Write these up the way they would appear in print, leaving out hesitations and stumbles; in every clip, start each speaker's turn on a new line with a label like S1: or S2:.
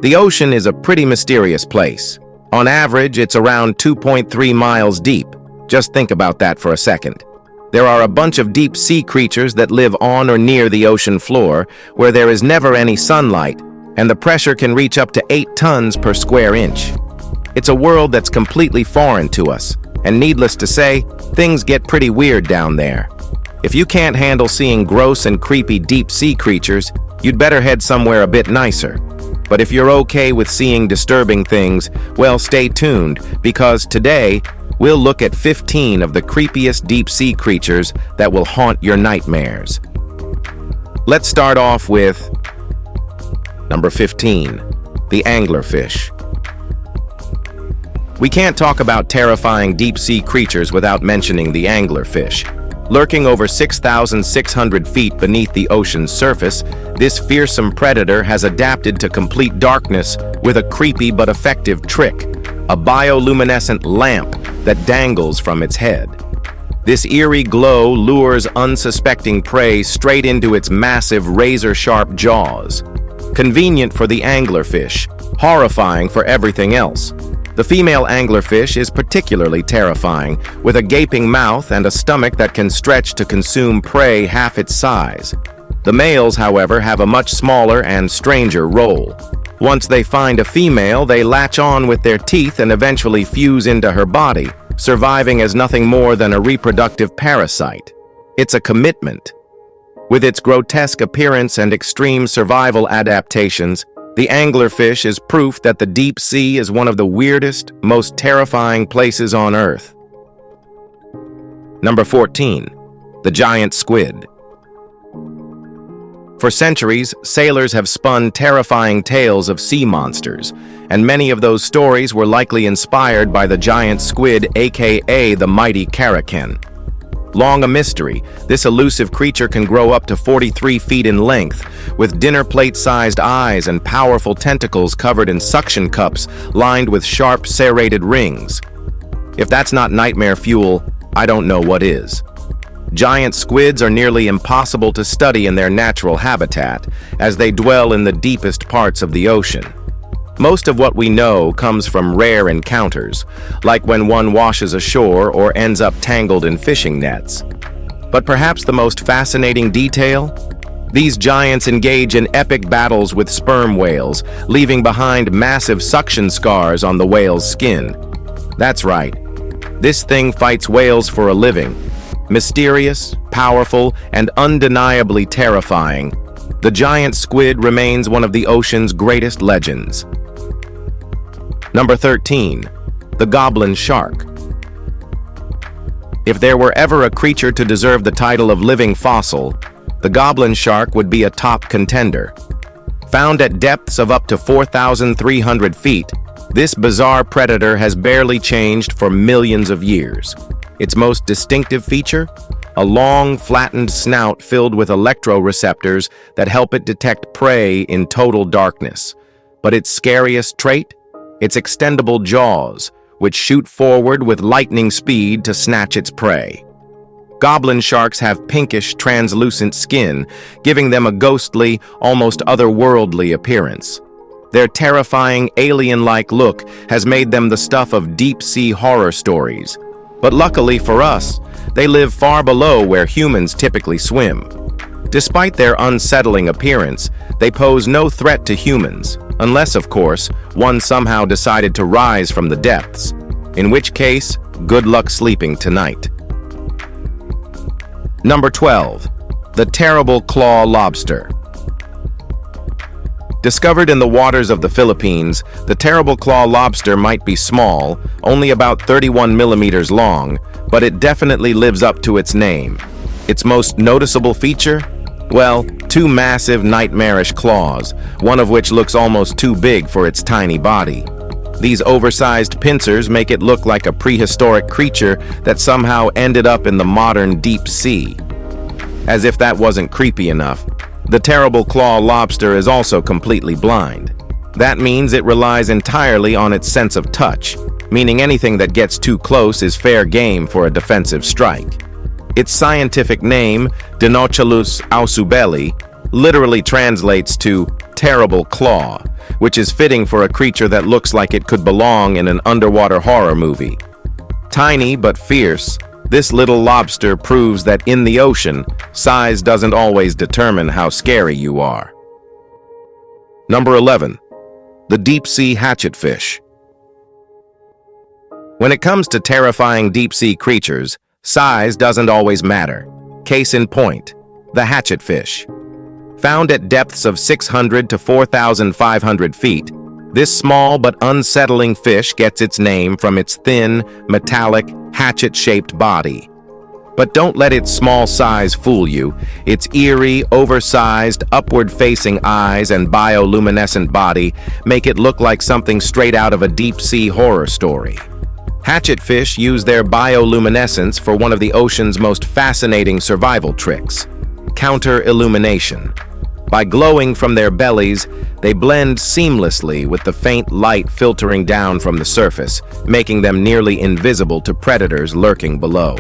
S1: The ocean is a pretty mysterious place. On average, it's around 2.3 miles deep. Just think about that for a second. There are a bunch of deep sea creatures that live on or near the ocean floor, where there is never any sunlight, and the pressure can reach up to 8 tons per square inch. It's a world that's completely foreign to us, and needless to say, things get pretty weird down there. If you can't handle seeing gross and creepy deep sea creatures, you'd better head somewhere a bit nicer. But if you're okay with seeing disturbing things, well, stay tuned, because today, we'll look at 15 of the creepiest deep sea creatures that will haunt your nightmares. Let's start off with number 15, the anglerfish. We can't talk about terrifying deep sea creatures without mentioning the anglerfish. Lurking over 6,600 feet beneath the ocean's surface, this fearsome predator has adapted to complete darkness with a creepy but effective trick, a bioluminescent lamp that dangles from its head. This eerie glow lures unsuspecting prey straight into its massive razor-sharp jaws. Convenient for the anglerfish, horrifying for everything else. The female anglerfish is particularly terrifying, with a gaping mouth and a stomach that can stretch to consume prey half its size. The males, however, have a much smaller and stranger role. Once they find a female, they latch on with their teeth and eventually fuse into her body, surviving as nothing more than a reproductive parasite. It's a commitment. With its grotesque appearance and extreme survival adaptations, the anglerfish is proof that the deep sea is one of the weirdest, most terrifying places on Earth. Number 14, the giant squid. For centuries, sailors have spun terrifying tales of sea monsters, and many of those stories were likely inspired by the giant squid, aka the mighty Kraken. Long a mystery, this elusive creature can grow up to 43 feet in length, with dinner plate-sized eyes and powerful tentacles covered in suction cups lined with sharp serrated rings. If that's not nightmare fuel, I don't know what is. Giant squids are nearly impossible to study in their natural habitat, as they dwell in the deepest parts of the ocean. Most of what we know comes from rare encounters, like when one washes ashore or ends up tangled in fishing nets. But perhaps the most fascinating detail? These giants engage in epic battles with sperm whales, leaving behind massive suction scars on the whale's skin. That's right. This thing fights whales for a living. Mysterious, powerful, and undeniably terrifying, the giant squid remains one of the ocean's greatest legends. Number 13, the goblin shark. If there were ever a creature to deserve the title of living fossil, the goblin shark would be a top contender. Found at depths of up to 4,300 feet, this bizarre predator has barely changed for millions of years. Its most distinctive feature? A long, flattened snout filled with electroreceptors that help it detect prey in total darkness. But its scariest trait? Its extendable jaws, which shoot forward with lightning speed to snatch its prey. Goblin sharks have pinkish, translucent skin, giving them a ghostly, almost otherworldly appearance. Their terrifying, alien-like look has made them the stuff of deep-sea horror stories. But luckily for us, they live far below where humans typically swim. Despite their unsettling appearance, they pose no threat to humans, unless, of course, one somehow decided to rise from the depths, in which case, good luck sleeping tonight. Number 12, the terrible claw lobster. Discovered in the waters of the Philippines, the terrible claw lobster might be small, only about 31 millimeters long, but it definitely lives up to its name. Its most noticeable feature? Well, two massive, nightmarish claws, one of which looks almost too big for its tiny body. These oversized pincers make it look like a prehistoric creature that somehow ended up in the modern deep sea. As if that wasn't creepy enough, the terrible claw lobster is also completely blind. That means it relies entirely on its sense of touch, meaning anything that gets too close is fair game for a defensive strike. Its scientific name, Dinochelus ausubeli, literally translates to terrible claw, which is fitting for a creature that looks like it could belong in an underwater horror movie. Tiny but fierce, this little lobster proves that in the ocean, size doesn't always determine how scary you are. Number 11. The deep-sea hatchetfish. When it comes to terrifying deep-sea creatures, size doesn't always matter. Case in point, the hatchetfish. Found at depths of 600 to 4,500 feet, this small but unsettling fish gets its name from its thin, metallic, hatchet-shaped body. But don't let its small size fool you. Its eerie, oversized, upward-facing eyes and bioluminescent body make it look like something straight out of a deep-sea horror story. Hatchetfish use their bioluminescence for one of the ocean's most fascinating survival tricks: counter-illumination. By glowing from their bellies, they blend seamlessly with the faint light filtering down from the surface, making them nearly invisible to predators lurking below.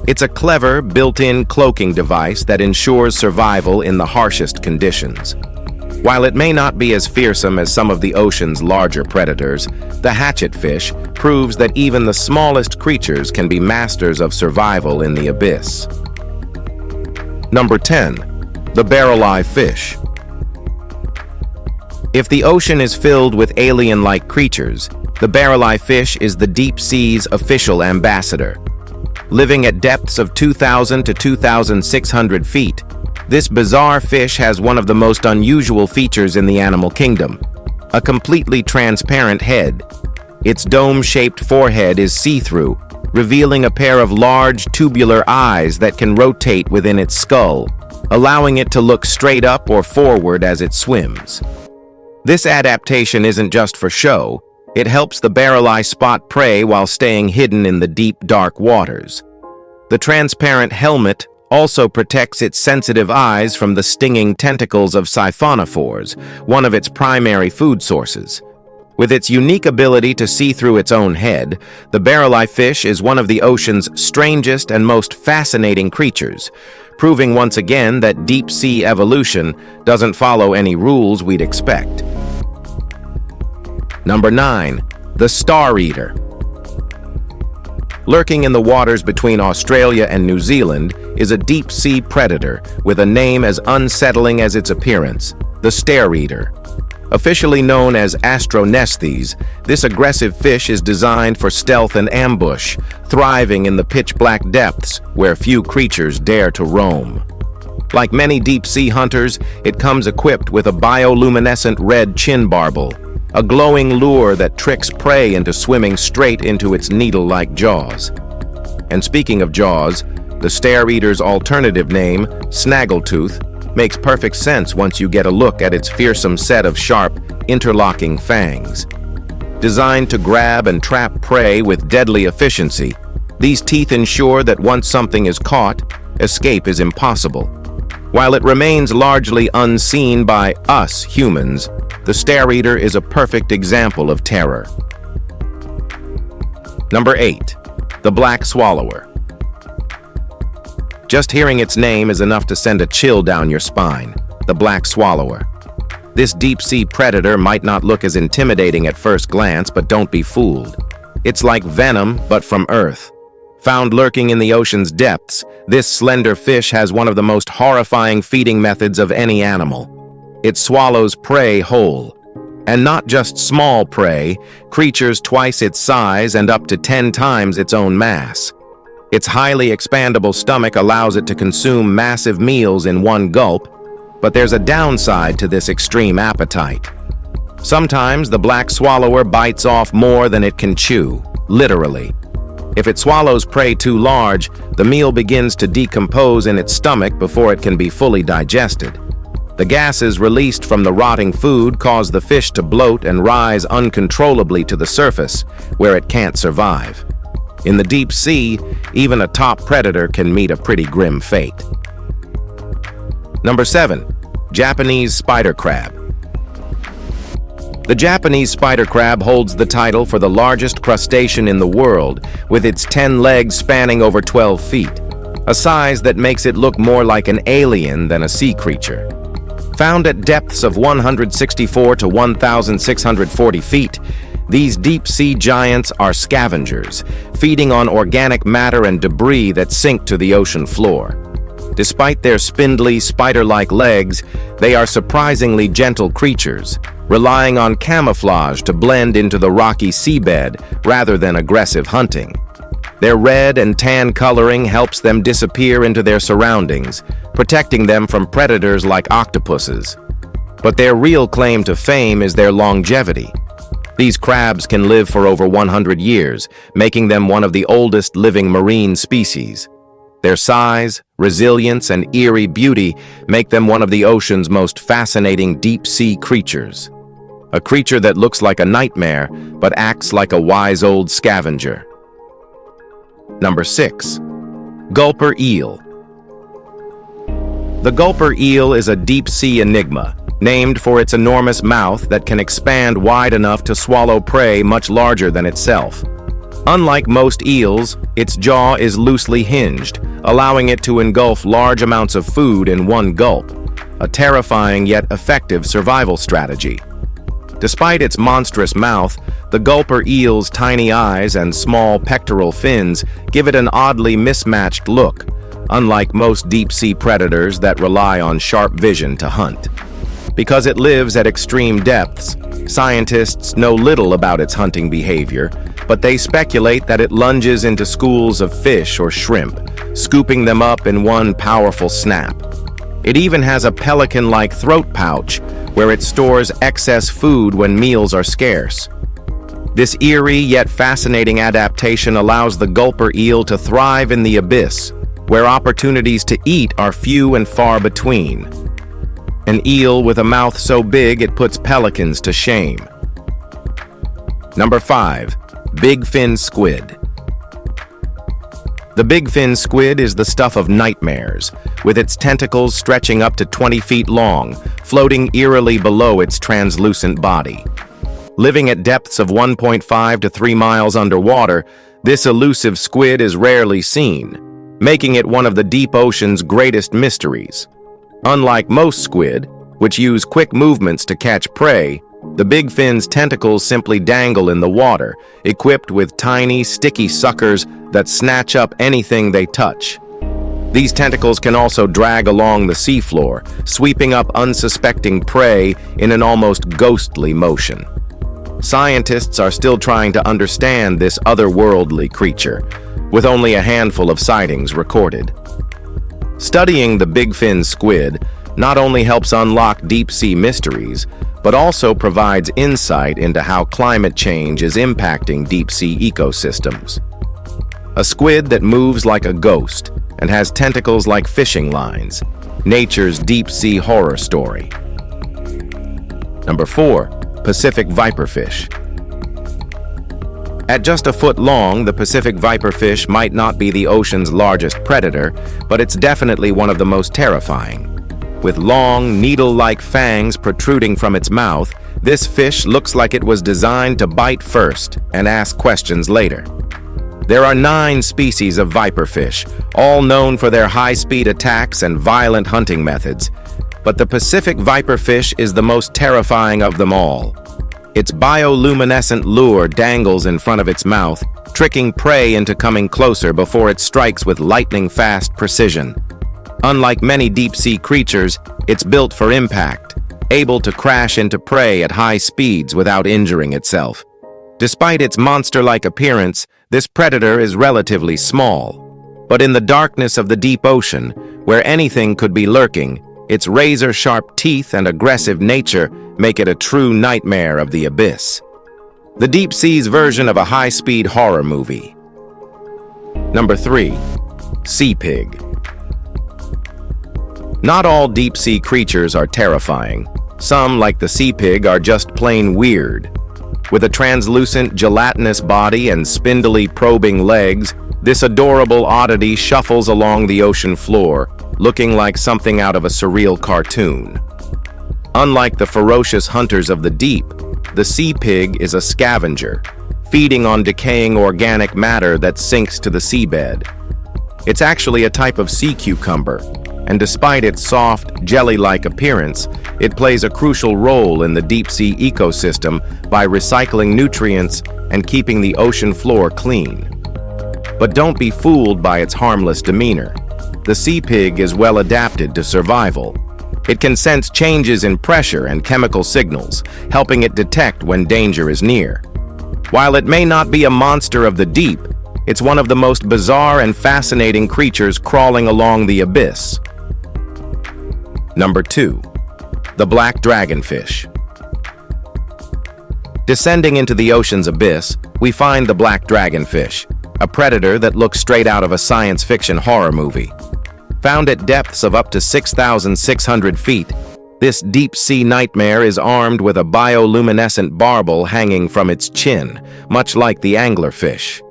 S1: It's a clever, built-in cloaking device that ensures survival in the harshest conditions. While it may not be as fearsome as some of the ocean's larger predators, the hatchetfish proves that even the smallest creatures can be masters of survival in the abyss. Number 10. The barrel-eye fish. If the ocean is filled with alien-like creatures, the barrel-eye fish is the deep sea's official ambassador. Living at depths of 2,000 to 2,600 feet, this bizarre fish has one of the most unusual features in the animal kingdom: a completely transparent head. Its dome-shaped forehead is see-through, revealing a pair of large, tubular eyes that can rotate within its skull, allowing it to look straight up or forward as it swims. This adaptation isn't just for show. It helps the barrel-eye spot prey while staying hidden in the deep, dark waters. The transparent helmet also protects its sensitive eyes from the stinging tentacles of siphonophores, one of its primary food sources. With its unique ability to see through its own head, the barrel-eye fish is one of the ocean's strangest and most fascinating creatures, proving once again that deep-sea evolution doesn't follow any rules we'd expect. Number 9. The star eater. Lurking in the waters between Australia and New Zealand is a deep-sea predator with a name as unsettling as its appearance: the star eater. Officially known as Astronestes, this aggressive fish is designed for stealth and ambush, thriving in the pitch-black depths where few creatures dare to roam. Like many deep-sea hunters, it comes equipped with a bioluminescent red chin barbel, a glowing lure that tricks prey into swimming straight into its needle-like jaws. And speaking of jaws, the star eater's alternative name, snaggletooth, makes perfect sense once you get a look at its fearsome set of sharp, interlocking fangs. Designed to grab and trap prey with deadly efficiency, these teeth ensure that once something is caught, escape is impossible. While it remains largely unseen by us humans, the star eater is a perfect example of terror. Number 8. The black swallower. Just hearing its name is enough to send a chill down your spine: the black swallower. This deep-sea predator might not look as intimidating at first glance, but don't be fooled. It's like venom, but from Earth. Found lurking in the ocean's depths, this slender fish has one of the most horrifying feeding methods of any animal. It swallows prey whole. And not just small prey, creatures twice its size and up to 10 times its own mass. Its highly expandable stomach allows it to consume massive meals in one gulp, but there's a downside to this extreme appetite. Sometimes the black swallower bites off more than it can chew, literally. If it swallows prey too large, the meal begins to decompose in its stomach before it can be fully digested. The gases released from the rotting food cause the fish to bloat and rise uncontrollably to the surface, where it can't survive. In the deep sea, even a top predator can meet a pretty grim fate. Number 7. Japanese spider crab. The Japanese spider crab holds the title for the largest crustacean in the world, with its 10 legs spanning over 12 feet, a size that makes it look more like an alien than a sea creature. Found at depths of 164 to 1,640 feet, these deep-sea giants are scavengers, feeding on organic matter and debris that sink to the ocean floor. Despite their spindly, spider-like legs, they are surprisingly gentle creatures, relying on camouflage to blend into the rocky seabed rather than aggressive hunting. Their red and tan coloring helps them disappear into their surroundings, protecting them from predators like octopuses. But their real claim to fame is their longevity. These crabs can live for over 100 years, making them one of the oldest living marine species. Their size, resilience, and eerie beauty make them one of the ocean's most fascinating deep-sea creatures. A creature that looks like a nightmare, but acts like a wise old scavenger. Number 6. Gulper eel. The gulper eel is a deep-sea enigma, named for its enormous mouth that can expand wide enough to swallow prey much larger than itself. Unlike most eels, its jaw is loosely hinged, allowing it to engulf large amounts of food in one gulp, a terrifying yet effective survival strategy. Despite its monstrous mouth, the gulper eel's tiny eyes and small pectoral fins give it an oddly mismatched look, unlike most deep-sea predators that rely on sharp vision to hunt. Because it lives at extreme depths, scientists know little about its hunting behavior, but they speculate that it lunges into schools of fish or shrimp, scooping them up in one powerful snap. It even has a pelican-like throat pouch, where it stores excess food when meals are scarce. This eerie yet fascinating adaptation allows the gulper eel to thrive in the abyss, where opportunities to eat are few and far between. An eel with a mouth so big it puts pelicans to shame. Number 5. Big fin squid. The big fin squid is the stuff of nightmares, with its tentacles stretching up to 20 feet long, floating eerily below its translucent body. Living at depths of 1.5 to 3 miles underwater, this elusive squid is rarely seen, making it one of the deep ocean's greatest mysteries. Unlike most squid, which use quick movements to catch prey, the big fin's tentacles simply dangle in the water, equipped with tiny, sticky suckers that snatch up anything they touch. These tentacles can also drag along the seafloor, sweeping up unsuspecting prey in an almost ghostly motion. Scientists are still trying to understand this otherworldly creature, with only a handful of sightings recorded. Studying the big fin squid not only helps unlock deep-sea mysteries, but also provides insight into how climate change is impacting deep-sea ecosystems. A squid that moves like a ghost and has tentacles like fishing lines, nature's deep-sea horror story. Number 4. Pacific viperfish. At just a foot long, the Pacific viperfish might not be the ocean's largest predator, but it's definitely one of the most terrifying. With long, needle-like fangs protruding from its mouth, this fish looks like it was designed to bite first and ask questions later. There are 9 species of viperfish, all known for their high-speed attacks and violent hunting methods. But the Pacific viperfish is the most terrifying of them all. Its bioluminescent lure dangles in front of its mouth, tricking prey into coming closer before it strikes with lightning-fast precision. Unlike many deep-sea creatures, it's built for impact, able to crash into prey at high speeds without injuring itself. Despite its monster-like appearance, this predator is relatively small. But in the darkness of the deep ocean, where anything could be lurking, its razor-sharp teeth and aggressive nature make it a true nightmare of the abyss. The deep sea's version of a high-speed horror movie. Number 3. Sea pig. Not all deep-sea creatures are terrifying. Some, like the sea pig, are just plain weird. With a translucent, gelatinous body and spindly, probing legs, this adorable oddity shuffles along the ocean floor, looking like something out of a surreal cartoon. Unlike the ferocious hunters of the deep, the sea pig is a scavenger, feeding on decaying organic matter that sinks to the seabed. It's actually a type of sea cucumber, and despite its soft, jelly-like appearance, it plays a crucial role in the deep-sea ecosystem by recycling nutrients and keeping the ocean floor clean. But don't be fooled by its harmless demeanor. The sea pig is well adapted to survival. It can sense changes in pressure and chemical signals, helping it detect when danger is near. While it may not be a monster of the deep, it's one of the most bizarre and fascinating creatures crawling along the abyss. Number 2. The black dragonfish. Descending into the ocean's abyss, we find the black dragonfish, a predator that looks straight out of a science fiction horror movie. Found at depths of up to 6,600 feet, this deep-sea nightmare is armed with a bioluminescent barbel hanging from its chin, much like the anglerfish.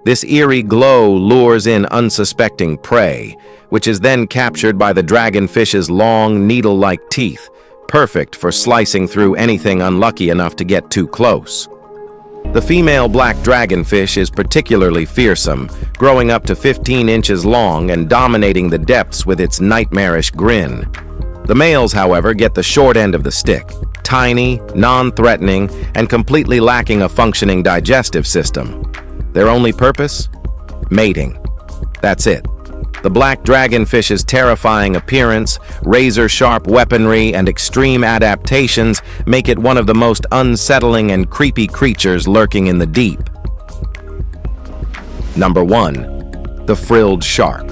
S1: This eerie glow lures in unsuspecting prey, which is then captured by the dragonfish's long, needle-like teeth, perfect for slicing through anything unlucky enough to get too close. The female black dragonfish is particularly fearsome, growing up to 15 inches long and dominating the depths with its nightmarish grin. The males, however, get the short end of the stick, tiny, non-threatening, and completely lacking a functioning digestive system. Their only purpose? Mating. That's it. The black dragonfish's terrifying appearance, razor-sharp weaponry, and extreme adaptations make it one of the most unsettling and creepy creatures lurking in the deep. Number 1. The frilled shark.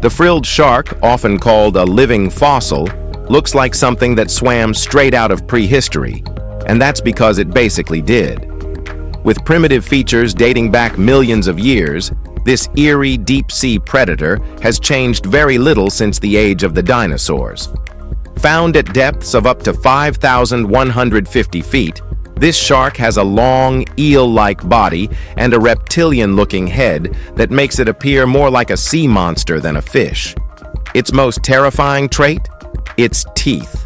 S1: The frilled shark, often called a living fossil, looks like something that swam straight out of prehistory, and that's because it basically did. With primitive features dating back millions of years, this eerie deep-sea predator has changed very little since the age of the dinosaurs. Found at depths of up to 5,150 feet, this shark has a long, eel-like body and a reptilian-looking head that makes it appear more like a sea monster than a fish. Its most terrifying trait? Its teeth.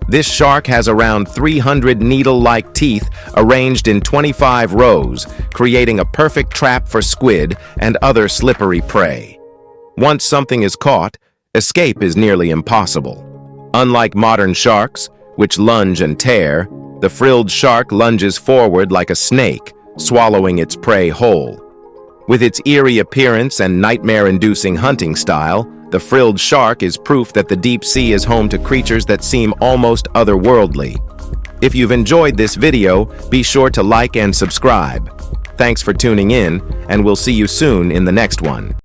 S1: This shark has around 300 needle-like teeth arranged in 25 rows, creating a perfect trap for squid and other slippery prey. Once something is caught, escape is nearly impossible. Unlike modern sharks, which lunge and tear, the frilled shark lunges forward like a snake, swallowing its prey whole. With its eerie appearance and nightmare-inducing hunting style, the frilled shark is proof that the deep sea is home to creatures that seem almost otherworldly. If you've enjoyed this video, be sure to like and subscribe. Thanks for tuning in, and we'll see you soon in the next one.